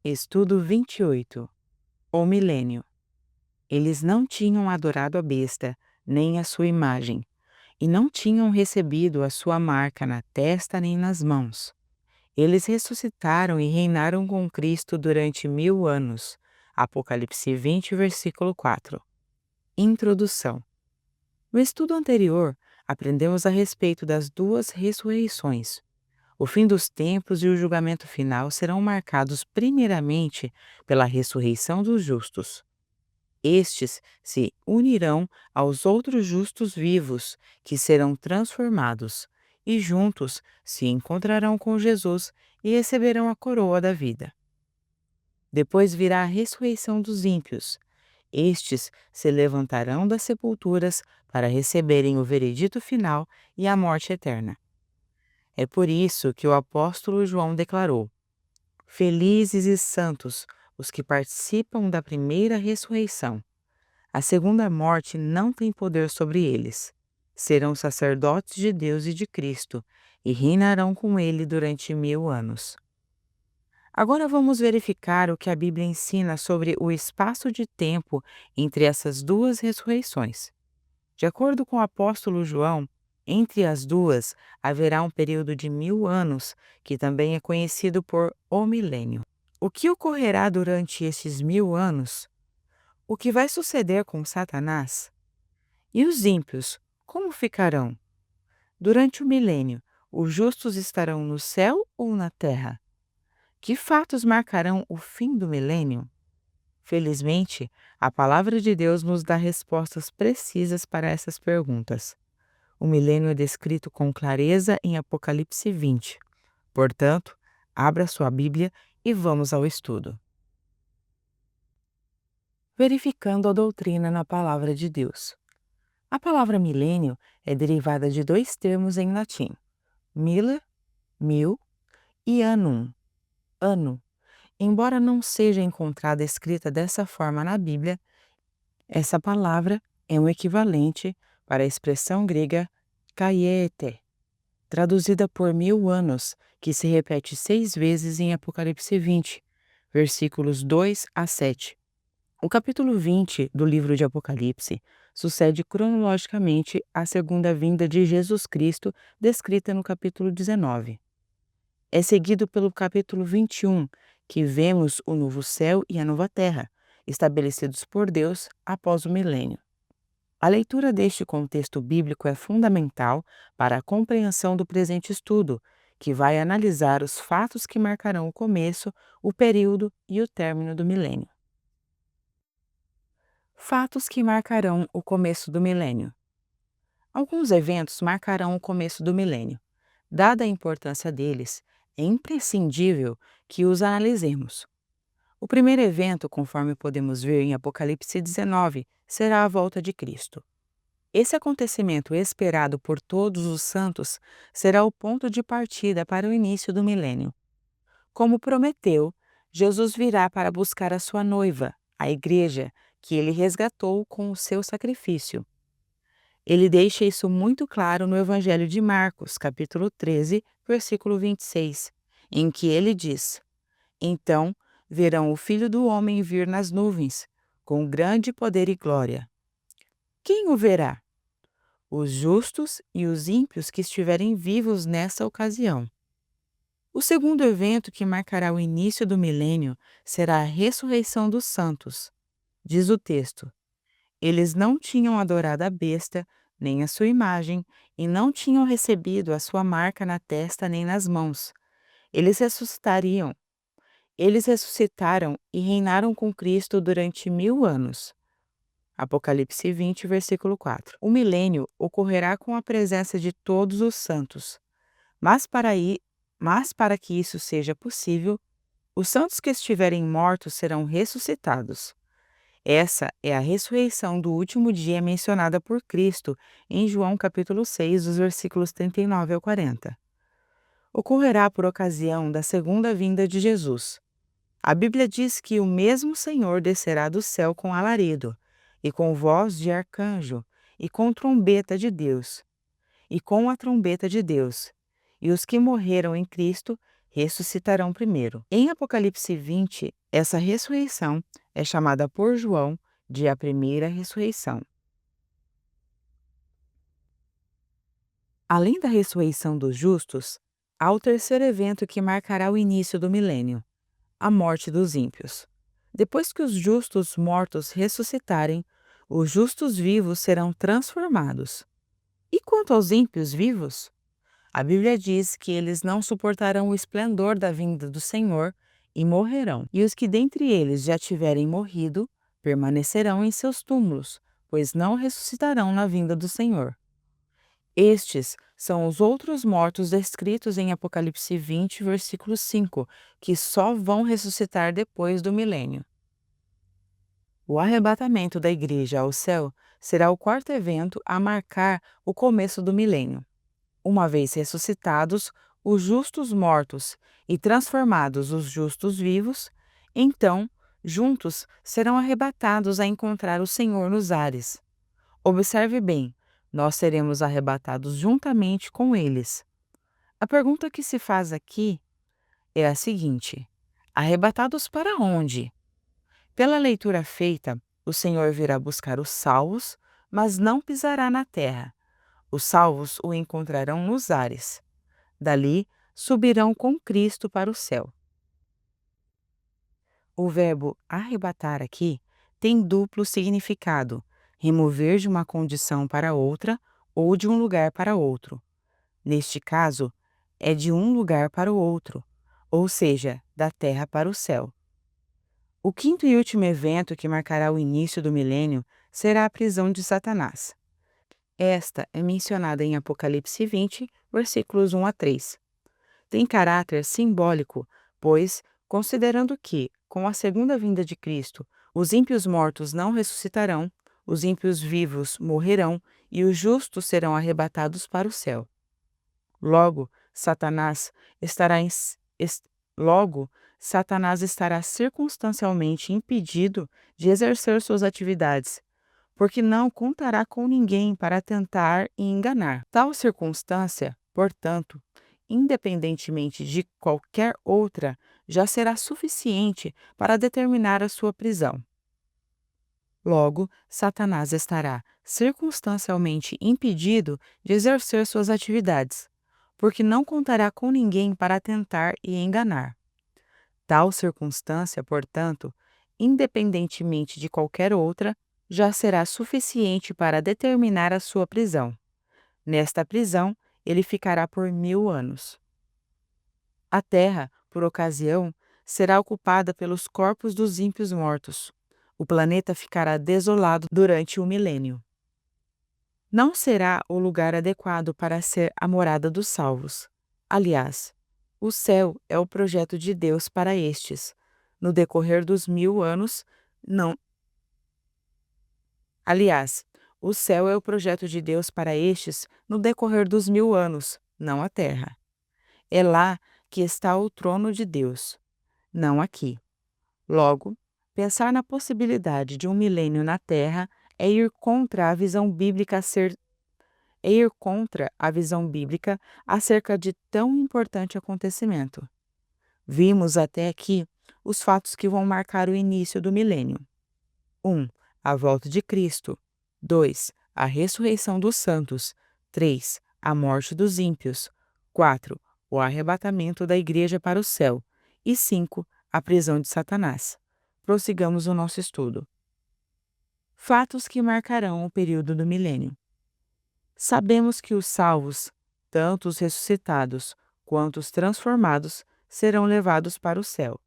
Estudo 28. O milênio. Eles não tinham adorado a besta, nem a sua imagem, e não tinham recebido a sua marca na testa nem nas mãos. Eles ressuscitaram e reinaram com Cristo durante 1000 anos. Apocalipse 20, versículo 4. Introdução. No estudo anterior, aprendemos a respeito das duas ressurreições. O fim dos tempos e o julgamento final serão marcados primeiramente pela ressurreição dos justos. Estes se unirão aos outros justos vivos, que serão transformados, e juntos se encontrarão com Jesus e receberão a coroa da vida. Depois virá a ressurreição dos ímpios. Estes se levantarão das sepulturas para receberem o veredito final e a morte eterna. É por isso que o apóstolo João declarou: Felizes e santos os que participam da primeira ressurreição. A segunda morte não tem poder sobre eles. Serão sacerdotes de Deus e de Cristo e reinarão com ele durante 1000 anos. Agora vamos verificar o que a Bíblia ensina sobre o espaço de tempo entre essas duas ressurreições. De acordo com o apóstolo João, entre as duas haverá um período de 1000 anos, que também é conhecido por o milênio. O que ocorrerá durante estes 1000 anos? O que vai suceder com Satanás? E os ímpios, como ficarão? Durante o milênio, os justos estarão no céu ou na terra? Que fatos marcarão o fim do milênio? Felizmente, a palavra de Deus nos dá respostas precisas para essas perguntas. O milênio é descrito com clareza em Apocalipse 20. Portanto, abra sua Bíblia e vamos ao estudo. Verificando a doutrina na palavra de Deus. A palavra milênio é derivada de dois termos em latim: mille, 1000, e annum, ano. Embora não seja encontrada escrita dessa forma na Bíblia, essa palavra é um equivalente para a expressão grega kaiete, traduzida por 1000 anos, que se repete 6 vezes em Apocalipse 20, versículos 2 a 7. O capítulo 20 do livro de Apocalipse sucede cronologicamente à segunda vinda de Jesus Cristo, descrita no capítulo 19. É seguido pelo capítulo 21, que vemos o novo céu e a nova terra, estabelecidos por Deus após o milênio. A leitura deste contexto bíblico é fundamental para a compreensão do presente estudo, que vai analisar os fatos que marcarão o começo, o período e o término do milênio. Fatos que marcarão o começo do milênio. Alguns eventos marcarão o começo do milênio. Dada a importância deles, é imprescindível que os analisemos. O primeiro evento, conforme podemos ver em Apocalipse 19, será a volta de Cristo. Esse acontecimento esperado por todos os santos será o ponto de partida para o início do milênio. Como prometeu, Jesus virá para buscar a sua noiva, a Igreja, que ele resgatou com o seu sacrifício. Ele deixa isso muito claro no Evangelho de Marcos, capítulo 13, versículo 26, em que ele diz: Então verão o Filho do Homem vir nas nuvens, com grande poder e glória. Quem o verá? Os justos e os ímpios que estiverem vivos nessa ocasião. O segundo evento que marcará o início do milênio será a ressurreição dos santos. Diz o texto: Eles não tinham adorado a besta, nem a sua imagem, e não tinham recebido a sua marca na testa nem nas mãos. Eles ressuscitariam. Eles ressuscitaram e reinaram com Cristo durante 1000 anos. Apocalipse 20, versículo 4. O milênio ocorrerá com a presença de todos os santos. Mas para que isso seja possível, os santos que estiverem mortos serão ressuscitados. Essa é a ressurreição do último dia mencionada por Cristo em João capítulo 6, dos versículos 39 ao 40. Ocorrerá por ocasião da segunda vinda de Jesus. A Bíblia diz que o mesmo Senhor descerá do céu com alarido, e com voz de arcanjo, e com trombeta de Deus, e com a trombeta de Deus, e os que morreram em Cristo ressuscitarão primeiro. Em Apocalipse 20, essa ressurreição é chamada por João de a primeira ressurreição. Além da ressurreição dos justos, há o terceiro evento que marcará o início do milênio: a morte dos ímpios. Depois que os justos mortos ressuscitarem, os justos vivos serão transformados. E quanto aos ímpios vivos? A Bíblia diz que eles não suportarão o esplendor da vinda do Senhor e morrerão. E os que dentre eles já tiverem morrido permanecerão em seus túmulos, pois não ressuscitarão na vinda do Senhor. Estes são os outros mortos descritos em Apocalipse 20, versículo 5, que só vão ressuscitar depois do milênio. O arrebatamento da igreja ao céu será o quarto evento a marcar o começo do milênio. Uma vez ressuscitados, os justos mortos e transformados os justos vivos, então, juntos, serão arrebatados a encontrar o Senhor nos ares. Observe bem, nós seremos arrebatados juntamente com eles. A pergunta que se faz aqui é a seguinte: arrebatados para onde? Pela leitura feita, o Senhor virá buscar os salvos, mas não pisará na terra. Os salvos o encontrarão nos ares. Dali, subirão com Cristo para o céu. O verbo arrebatar aqui tem duplo significado: remover de uma condição para outra ou de um lugar para outro. Neste caso, é de um lugar para o outro, ou seja, da terra para o céu. O quinto e último evento que marcará o início do milênio será a prisão de Satanás. Esta é mencionada em Apocalipse 20, versículos 1 a 3. Tem caráter simbólico, pois, considerando que, com a segunda vinda de Cristo, os ímpios mortos não ressuscitarão, os ímpios vivos morrerão e os justos serão arrebatados para o céu. Logo, Satanás estará circunstancialmente impedido de exercer suas atividades, porque não contará com ninguém para tentar e enganar. Tal circunstância, portanto, independentemente de qualquer outra, já será suficiente para determinar a sua prisão. Logo, Satanás estará circunstancialmente impedido de exercer suas atividades, porque não contará com ninguém para tentar e enganar. Tal circunstância, portanto, independentemente de qualquer outra, já será suficiente para determinar a sua prisão. Nesta prisão, ele ficará por 1000 anos. A terra, por ocasião, será ocupada pelos corpos dos ímpios mortos. O planeta ficará desolado durante o milênio. Não será o lugar adequado para ser a morada dos salvos. Aliás, o céu é o projeto de Deus para estes. No decorrer dos 1000 anos, não. Aliás, o céu é o projeto de Deus para estes no decorrer dos 1000 anos, não a terra. É lá que está o trono de Deus, não aqui. Logo, pensar na possibilidade de um milênio na terra é ir contra a visão bíblica acerca de tão importante acontecimento. Vimos até aqui os fatos que vão marcar o início do milênio. 1. A volta de Cristo. 2. A ressurreição dos santos. 3. A morte dos ímpios. 4. O arrebatamento da igreja para o céu. E 5. A prisão de Satanás. Prossigamos o nosso estudo. Fatos que marcarão o período do milênio. Sabemos que os salvos, tanto os ressuscitados quanto os transformados, serão levados para o céu.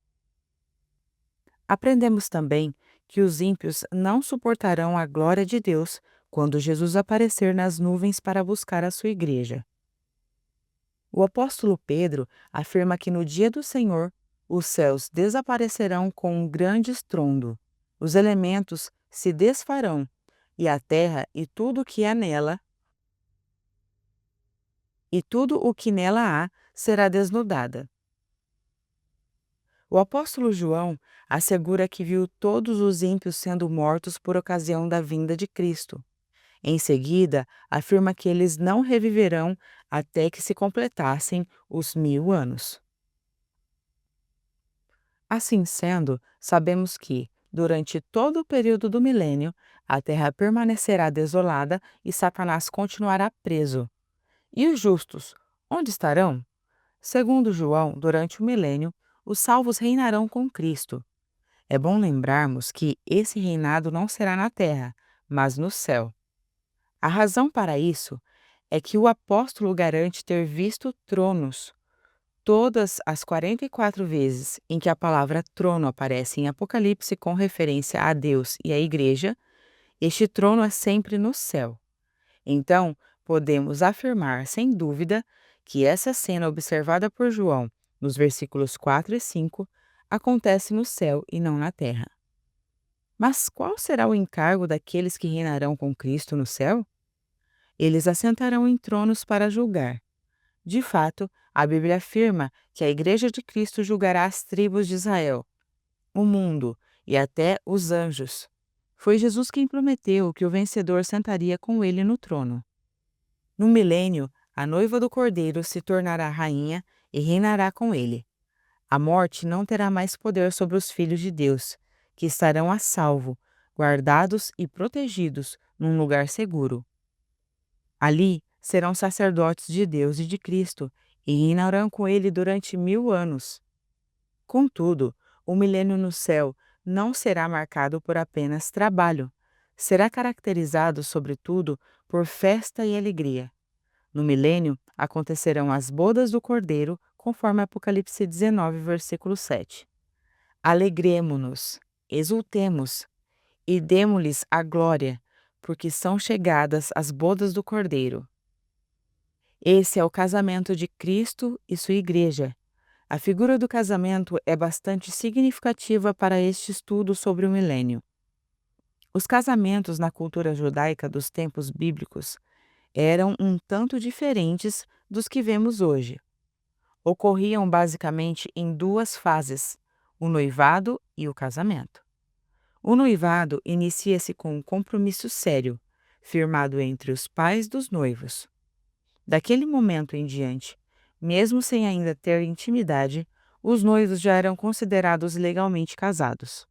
Aprendemos também que os ímpios não suportarão a glória de Deus quando Jesus aparecer nas nuvens para buscar a sua igreja. O apóstolo Pedro afirma que no dia do Senhor, os céus desaparecerão com um grande estrondo, os elementos se desfarão, e a terra e tudo o que há nela, e tudo o que nela há será desnudada. O apóstolo João assegura que viu todos os ímpios sendo mortos por ocasião da vinda de Cristo. Em seguida, afirma que eles não reviverão até que se completassem os 1000 anos. Assim sendo, sabemos que, durante todo o período do milênio, a terra permanecerá desolada e Satanás continuará preso. E os justos, onde estarão? Segundo João, durante o milênio, os salvos reinarão com Cristo. É bom lembrarmos que esse reinado não será na terra, mas no céu. A razão para isso é que o apóstolo garante ter visto tronos. Todas as 44 vezes em que a palavra trono aparece em Apocalipse com referência a Deus e à Igreja, este trono é sempre no céu. Então, podemos afirmar sem dúvida que essa cena observada por João nos versículos 4 e 5 acontece no céu e não na terra. Mas qual será o encargo daqueles que reinarão com Cristo no céu? Eles assentarão em tronos para julgar. De fato, a Bíblia afirma que a Igreja de Cristo julgará as tribos de Israel, o mundo e até os anjos. Foi Jesus quem prometeu que o vencedor sentaria com ele no trono. No milênio, a noiva do Cordeiro se tornará rainha e reinará com ele. A morte não terá mais poder sobre os filhos de Deus, que estarão a salvo, guardados e protegidos num lugar seguro. Ali serão sacerdotes de Deus e de Cristo e reinarão com ele durante 1000 anos. Contudo, o milênio no céu não será marcado por apenas trabalho. Será caracterizado, sobretudo, por festa e alegria. No milênio acontecerão as bodas do Cordeiro, conforme Apocalipse 19, versículo 7. Alegremo-nos, exultemos e demo-lhes a glória, porque são chegadas as bodas do Cordeiro. Esse é o casamento de Cristo e sua Igreja. A figura do casamento é bastante significativa para este estudo sobre o milênio. Os casamentos na cultura judaica dos tempos bíblicos eram um tanto diferentes dos que vemos hoje. Ocorriam basicamente em duas fases, o noivado e o casamento. O noivado inicia-se com um compromisso sério, firmado entre os pais dos noivos. Daquele momento em diante, mesmo sem ainda ter intimidade, os noivos já eram considerados legalmente casados.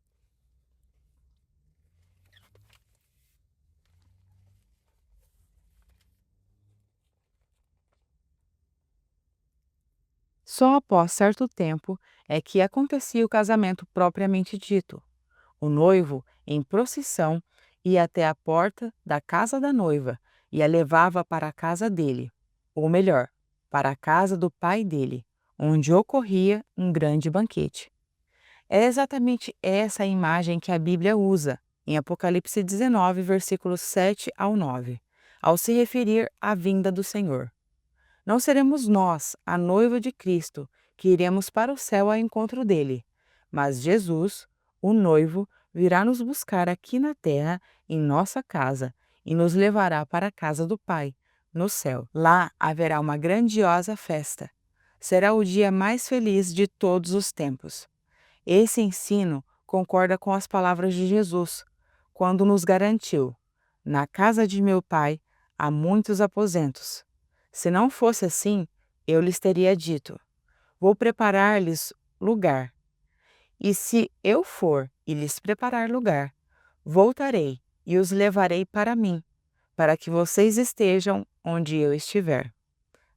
Só após certo tempo é que acontecia o casamento propriamente dito. O noivo, em procissão, ia até a porta da casa da noiva e a levava para a casa dele, ou melhor, para a casa do pai dele, onde ocorria um grande banquete. É exatamente essa a imagem que a Bíblia usa em Apocalipse 19, versículos 7 ao 9, ao se referir à vinda do Senhor. Não seremos nós, a noiva de Cristo, que iremos para o céu ao encontro dele, mas Jesus, o noivo, virá nos buscar aqui na terra, em nossa casa, e nos levará para a casa do Pai, no céu. Lá haverá uma grandiosa festa. Será o dia mais feliz de todos os tempos. Esse ensino concorda com as palavras de Jesus, quando nos garantiu: na casa de meu Pai há muitos aposentos. Se não fosse assim, eu lhes teria dito: vou preparar-lhes lugar. E se eu for e lhes preparar lugar, voltarei e os levarei para mim, para que vocês estejam onde eu estiver.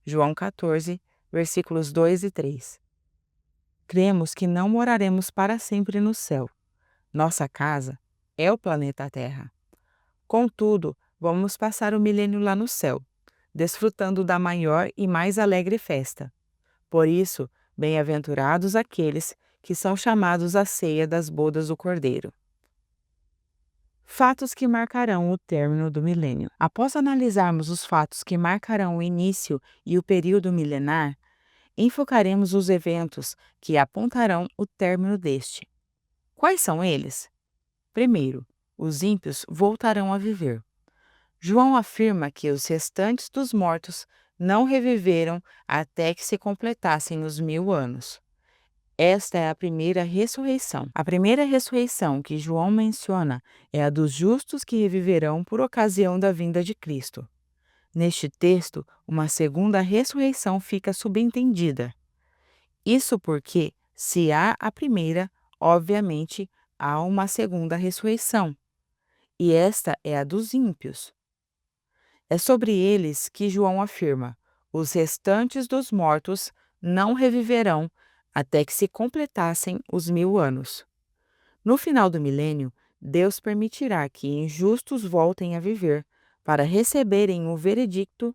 João 14, versículos 2 e 3. Cremos que não moraremos para sempre no céu. Nossa casa é o planeta Terra. Contudo, vamos passar o milênio lá no céu, desfrutando da maior e mais alegre festa. Por isso, bem-aventurados aqueles que são chamados à ceia das bodas do Cordeiro. Fatos que marcarão o término do milênio. Após analisarmos os fatos que marcarão o início e o período milenar, enfocaremos os eventos que apontarão o término deste. Quais são eles? Primeiro, os ímpios voltarão a viver. João afirma que os restantes dos mortos não reviveram até que se completassem os 1000 anos. Esta é a primeira ressurreição. A primeira ressurreição que João menciona é a dos justos que reviverão por ocasião da vinda de Cristo. Neste texto, uma segunda ressurreição fica subentendida. Isso porque, Se há a primeira, obviamente há uma segunda ressurreição, e esta é a dos ímpios. É sobre eles que João afirma: os restantes dos mortos não reviverão até que se completassem os 1000 anos. No final do milênio, Deus permitirá que injustos voltem a viver para receberem o veredicto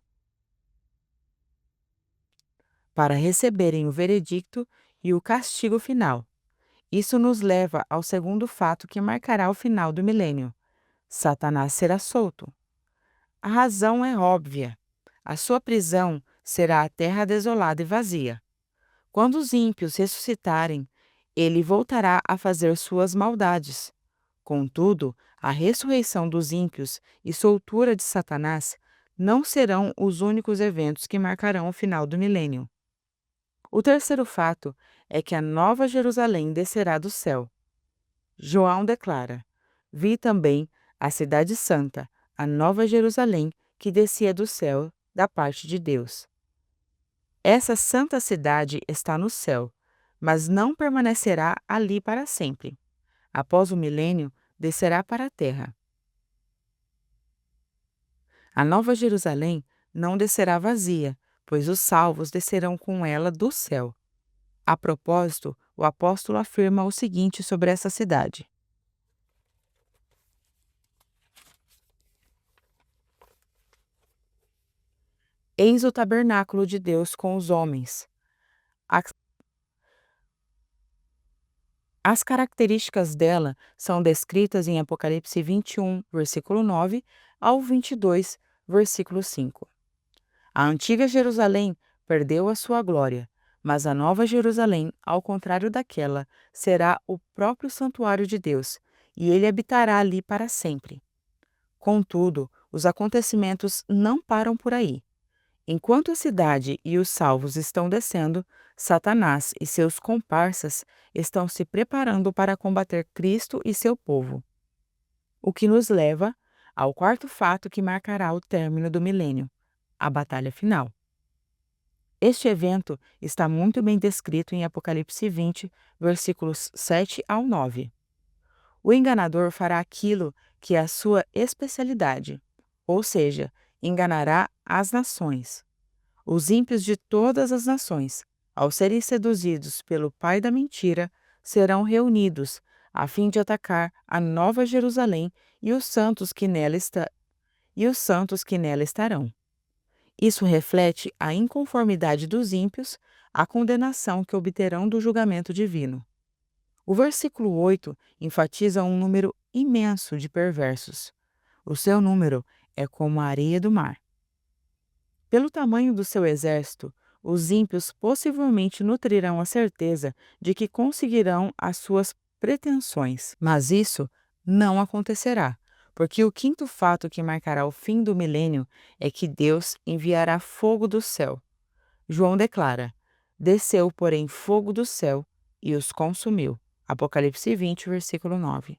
e o castigo final. Isso nos leva ao segundo fato que marcará o final do milênio: Satanás será solto. A razão é óbvia. A sua prisão será a terra desolada e vazia. Quando os ímpios ressuscitarem, ele voltará a fazer suas maldades. Contudo, a ressurreição dos ímpios e soltura de Satanás não serão os únicos eventos que marcarão o final do milênio. O terceiro fato é que a Nova Jerusalém descerá do céu. João declara: vi também a cidade santa, a Nova Jerusalém, que descia do céu da parte de Deus. Essa santa cidade está no céu, mas não permanecerá ali para sempre. Após o milênio, descerá para a terra. A Nova Jerusalém não descerá vazia, pois os salvos descerão com ela do céu. A propósito, o apóstolo afirma o seguinte sobre essa cidade: eis o tabernáculo de Deus com os homens. As as características dela são descritas em Apocalipse 21, versículo 9, ao 22, versículo 5. A antiga Jerusalém perdeu a sua glória, mas a nova Jerusalém, ao contrário daquela, será o próprio santuário de Deus, e ele habitará ali para sempre. Contudo, os acontecimentos não param por aí. Enquanto a cidade e os salvos estão descendo, Satanás e seus comparsas estão se preparando para combater Cristo e seu povo. O que nos leva ao quarto fato que marcará o término do milênio: a batalha final. Este evento está muito bem descrito em Apocalipse 20, versículos 7 ao 9. O enganador fará aquilo que é a sua especialidade, ou seja, enganará as nações. Os ímpios de todas as nações, ao serem seduzidos pelo pai da mentira, serão reunidos a fim de atacar a Nova Jerusalém e os santos que nela estarão. Isso reflete a inconformidade dos ímpios, a condenação que obterão do julgamento divino. O versículo 8 enfatiza um número imenso de perversos. O seu número é como a areia do mar. Pelo tamanho do seu exército, os ímpios possivelmente nutrirão a certeza de que conseguirão as suas pretensões. Mas isso não acontecerá, porque o quinto fato que marcará o fim do milênio é que Deus enviará fogo do céu. João declara: desceu, porém, fogo do céu e os consumiu. Apocalipse 20, versículo 9.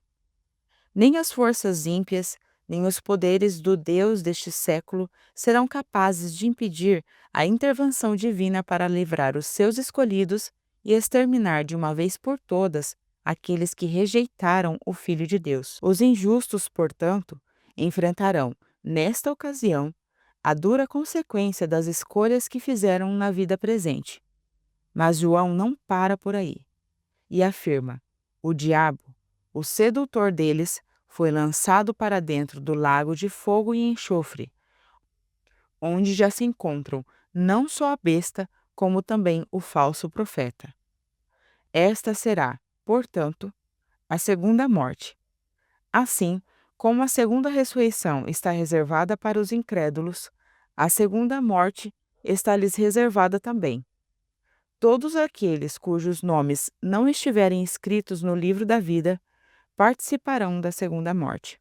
Nem as forças ímpias, nem os poderes do Deus deste século serão capazes de impedir a intervenção divina para livrar os seus escolhidos e exterminar de uma vez por todas aqueles que rejeitaram o Filho de Deus. Os injustos, portanto, enfrentarão, nesta ocasião, a dura consequência das escolhas que fizeram na vida presente. Mas João não para por aí e afirma: o diabo, o sedutor deles, foi lançado para dentro do lago de fogo e enxofre, onde já se encontram não só a besta, como também o falso profeta. Esta será, portanto, a segunda morte. Assim, como a segunda ressurreição está reservada para os incrédulos, a segunda morte está-lhes reservada também. Todos aqueles cujos nomes não estiverem escritos no livro da vida participarão da segunda morte.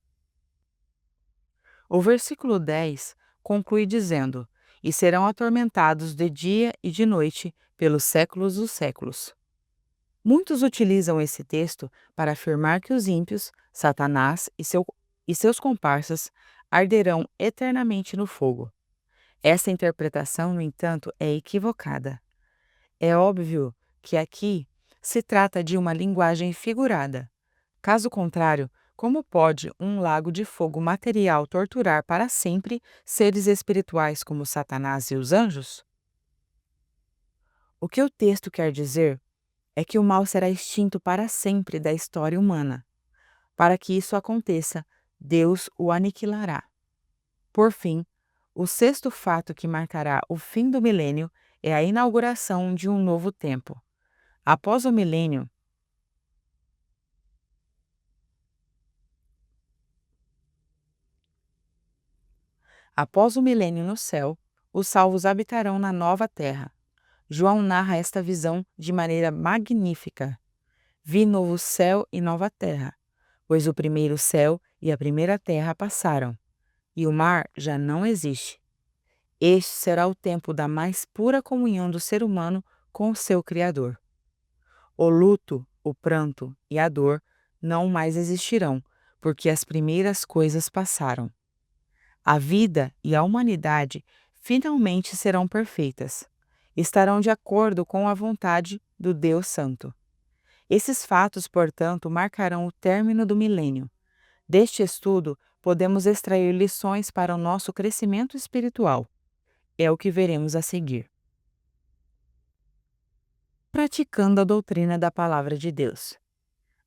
O versículo 10 conclui dizendo: e serão atormentados de dia e de noite pelos séculos dos séculos. Muitos utilizam esse texto para afirmar que os ímpios, Satanás e seus comparsas arderão eternamente no fogo. Essa interpretação, no entanto, é equivocada. É óbvio que aqui se trata de uma linguagem figurada. Caso contrário, como pode um lago de fogo material torturar para sempre seres espirituais como Satanás e os anjos? O que o texto quer dizer é que o mal será extinto para sempre da história humana. Para que isso aconteça, Deus o aniquilará. Por fim, o sexto fato que marcará o fim do milênio é a inauguração de um novo tempo. Após o milênio, após o milênio no céu, os salvos habitarão na nova terra. João narra esta visão de maneira magnífica. Vi novo céu e nova terra, pois o primeiro céu e a primeira terra passaram, e o mar já não existe. Este será o tempo da mais pura comunhão do ser humano com o seu Criador. O luto, o pranto e a dor não mais existirão, porque as primeiras coisas passaram. A vida e a humanidade finalmente serão perfeitas. Estarão de acordo com a vontade do Deus Santo. Esses fatos, portanto, marcarão o término do milênio. Deste estudo, podemos extrair lições para o nosso crescimento espiritual. É o que veremos a seguir. Praticando a doutrina da Palavra de Deus.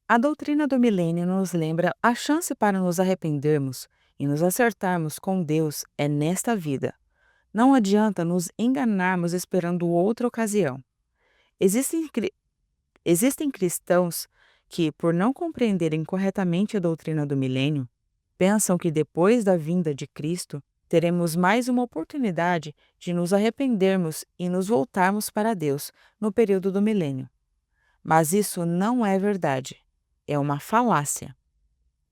A doutrina do milênio nos lembra a chance para nos arrependermos e nos acertarmos com Deus é nesta vida. Não adianta nos enganarmos esperando outra ocasião. Existem, existem cristãos que, por não compreenderem corretamente a doutrina do milênio, pensam que depois da vinda de Cristo teremos mais uma oportunidade de nos arrependermos e nos voltarmos para Deus no período do milênio. Mas isso não é verdade. É uma falácia.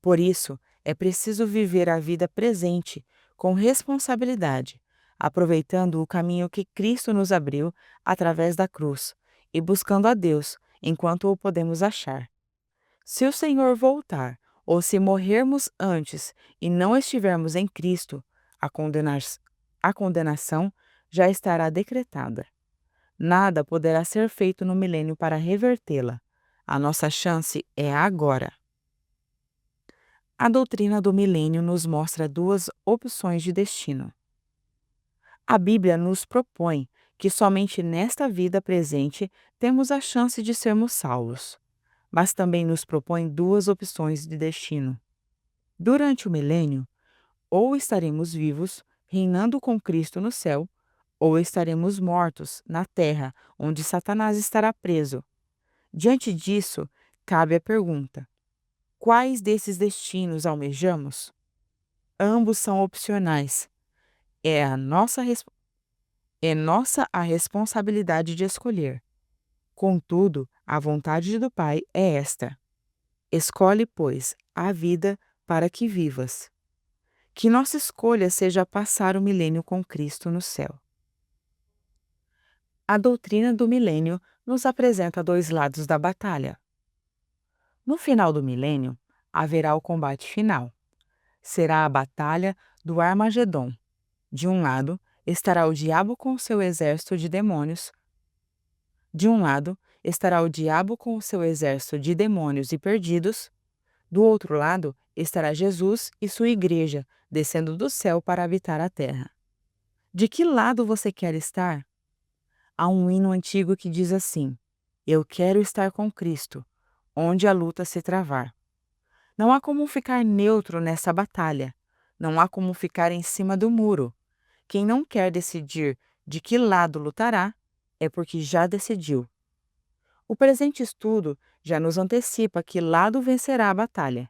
Por isso, é preciso viver a vida presente com responsabilidade, aproveitando o caminho que Cristo nos abriu através da cruz e buscando a Deus enquanto o podemos achar. Se o Senhor voltar ou se morrermos antes e não estivermos em Cristo, a condenação já estará decretada. Nada poderá ser feito no milênio para revertê-la. A nossa chance é agora. A doutrina do milênio nos mostra duas opções de destino. A Bíblia nos propõe que somente nesta vida presente temos a chance de sermos salvos, mas também nos propõe duas opções de destino. Durante o milênio, ou estaremos vivos, reinando com Cristo no céu, ou estaremos mortos na terra, onde Satanás estará preso. Diante disso, cabe a pergunta: quais desses destinos almejamos? Ambos são opcionais. É nossa a responsabilidade de escolher. Contudo, a vontade do Pai é esta: escolhe, pois, a vida para que vivas. Que nossa escolha seja passar o milênio com Cristo no céu. A doutrina do milênio nos apresenta dois lados da batalha. No final do milênio, haverá o combate final. Será a batalha do Armagedon. De um lado, estará o diabo com seu exército de demônios. De um lado, estará o diabo com o seu exército de demônios e perdidos. Do outro lado, estará Jesus e sua igreja, descendo do céu para habitar a terra. De que lado você quer estar? Há um hino antigo que diz assim: Eu quero estar com Cristo, onde a luta se travar. Não há como ficar neutro nessa batalha. Não há como ficar em cima do muro. Quem não quer decidir de que lado lutará, é porque já decidiu. O presente estudo já nos antecipa que lado vencerá a batalha.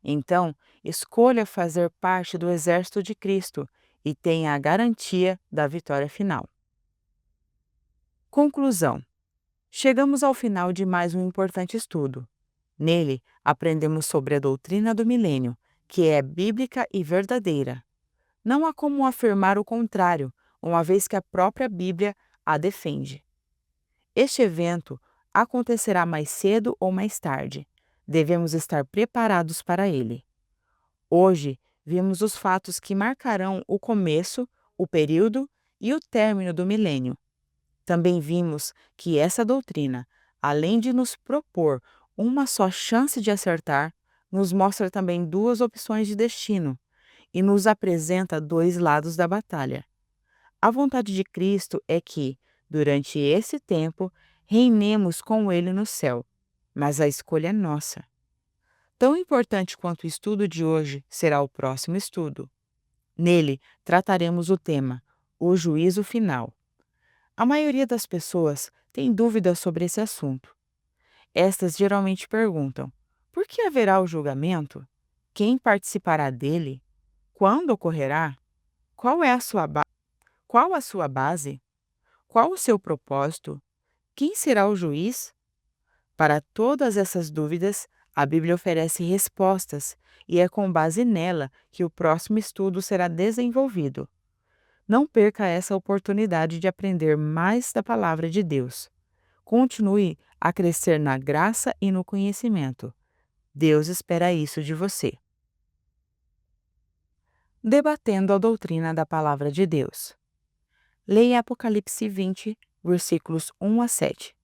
Então, escolha fazer parte do exército de Cristo e tenha a garantia da vitória final. Conclusão. Chegamos ao final de mais um importante estudo. Nele, aprendemos sobre a doutrina do milênio, que é bíblica e verdadeira. Não há como afirmar o contrário, uma vez que a própria Bíblia a defende. Este evento acontecerá mais cedo ou mais tarde. Devemos estar preparados para ele. Hoje, vimos os fatos que marcarão o começo, o período e o término do milênio. Também vimos que essa doutrina, além de nos propor uma só chance de acertar, nos mostra também duas opções de destino e nos apresenta dois lados da batalha. A vontade de Cristo é que, durante esse tempo, reinemos com Ele no céu, mas a escolha é nossa. Tão importante quanto o estudo de hoje será o próximo estudo. Nele, trataremos o tema, o juízo final. A maioria das pessoas tem dúvidas sobre esse assunto. Estas geralmente perguntam: por que haverá o julgamento? Quem participará dele? Quando ocorrerá? Qual é a sua Qual a sua base? Qual o seu propósito? Quem será o juiz? Para todas essas dúvidas, a Bíblia oferece respostas e é com base nela que o próximo estudo será desenvolvido. Não perca essa oportunidade de aprender mais da palavra de Deus. Continue a crescer na graça e no conhecimento. Deus espera isso de você. Debatendo a doutrina da palavra de Deus. Leia Apocalipse 20, versículos 1 a 7.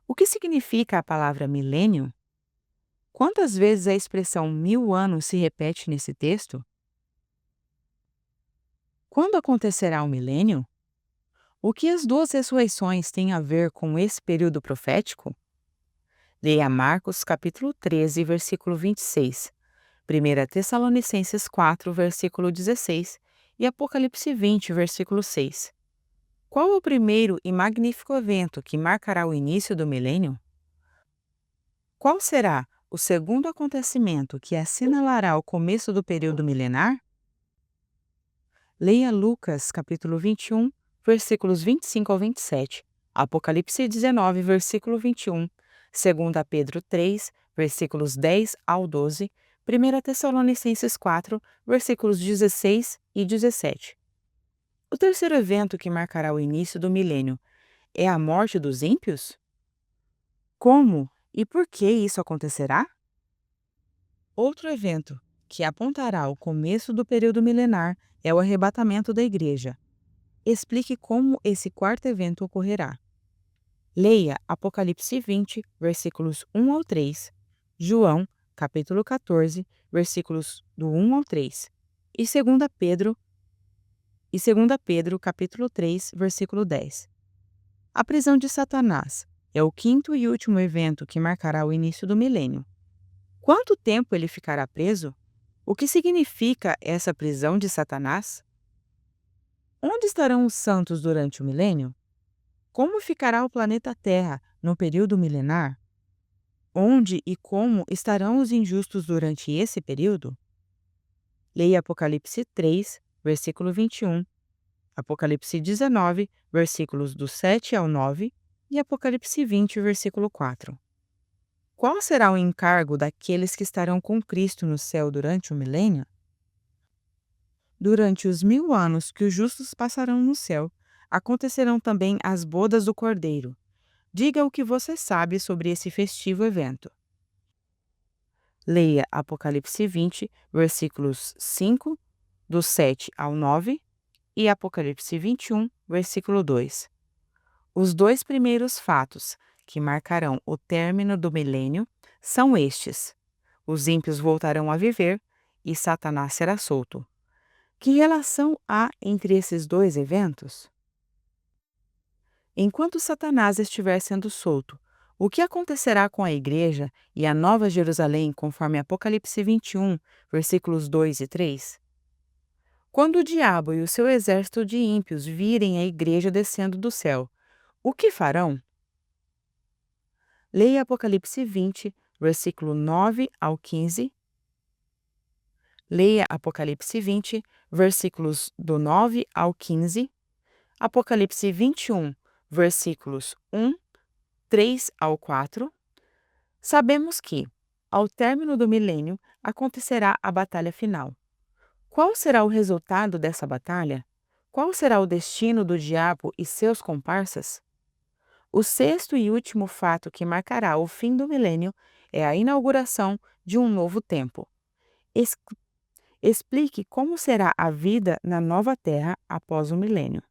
O que significa a palavra milênio? Quantas vezes a expressão 1000 anos se repete nesse texto? Quando acontecerá o milênio? O que as duas ressurreições têm a ver com esse período profético? Leia Marcos capítulo 13, versículo 26, 1 Tessalonicenses 4, versículo 16 e Apocalipse 20, versículo 6. Qual é o primeiro e magnífico evento que marcará o início do milênio? Qual será o segundo acontecimento que assinalará o começo do período milenar? Leia Lucas, capítulo 21, versículos 25 ao 27, Apocalipse 19, versículo 21, 2 Pedro 3, versículos 10 ao 12, 1 Tessalonicenses 4, versículos 16 e 17. O terceiro evento que marcará o início do milênio é a morte dos ímpios? Como e por que isso acontecerá? Outro evento que apontará o começo do período milenar é o arrebatamento da igreja. Explique como esse quarto evento ocorrerá. Leia Apocalipse 20, versículos 1 ao 3, João, capítulo 14, versículos do 1 ao 3, e 2 Pedro, capítulo 3, versículo 10. A prisão de Satanás é o quinto e último evento que marcará o início do milênio. Quanto tempo ele ficará preso? O que significa essa prisão de Satanás? Onde estarão os santos durante o milênio? Como ficará o planeta Terra no período milenar? Onde e como estarão os injustos durante esse período? Leia Apocalipse 3, versículo 21, Apocalipse 19, versículos do 7 ao 9 e Apocalipse 20, versículo 4. Qual será o encargo daqueles que estarão com Cristo no céu durante o milênio? Durante os 1000 anos que os justos passarão no céu, acontecerão também as bodas do Cordeiro. Diga o que você sabe sobre esse festivo evento. Leia Apocalipse 20, versículos 5, do 7 ao 9, e Apocalipse 21, versículo 2. Os dois primeiros fatos que marcarão o término do milênio são estes: os ímpios voltarão a viver e Satanás será solto. Que relação há entre esses dois eventos? Enquanto Satanás estiver sendo solto, o que acontecerá com a Igreja e a Nova Jerusalém, conforme Apocalipse 21, versículos 2 e 3? Quando o diabo e o seu exército de ímpios virem a Igreja descendo do céu, o que farão? Leia Apocalipse 20, versículo 9 ao 15. Leia Apocalipse 20, versículos do 9 ao 15. Apocalipse 21, versículos 1, 3 ao 4. Sabemos que, ao término do milênio, acontecerá a batalha final. Qual será o resultado dessa batalha? Qual será o destino do diabo e seus comparsas? O sexto e último fato que marcará o fim do milênio é a inauguração de um novo tempo. Explique como será a vida na nova terra após o milênio.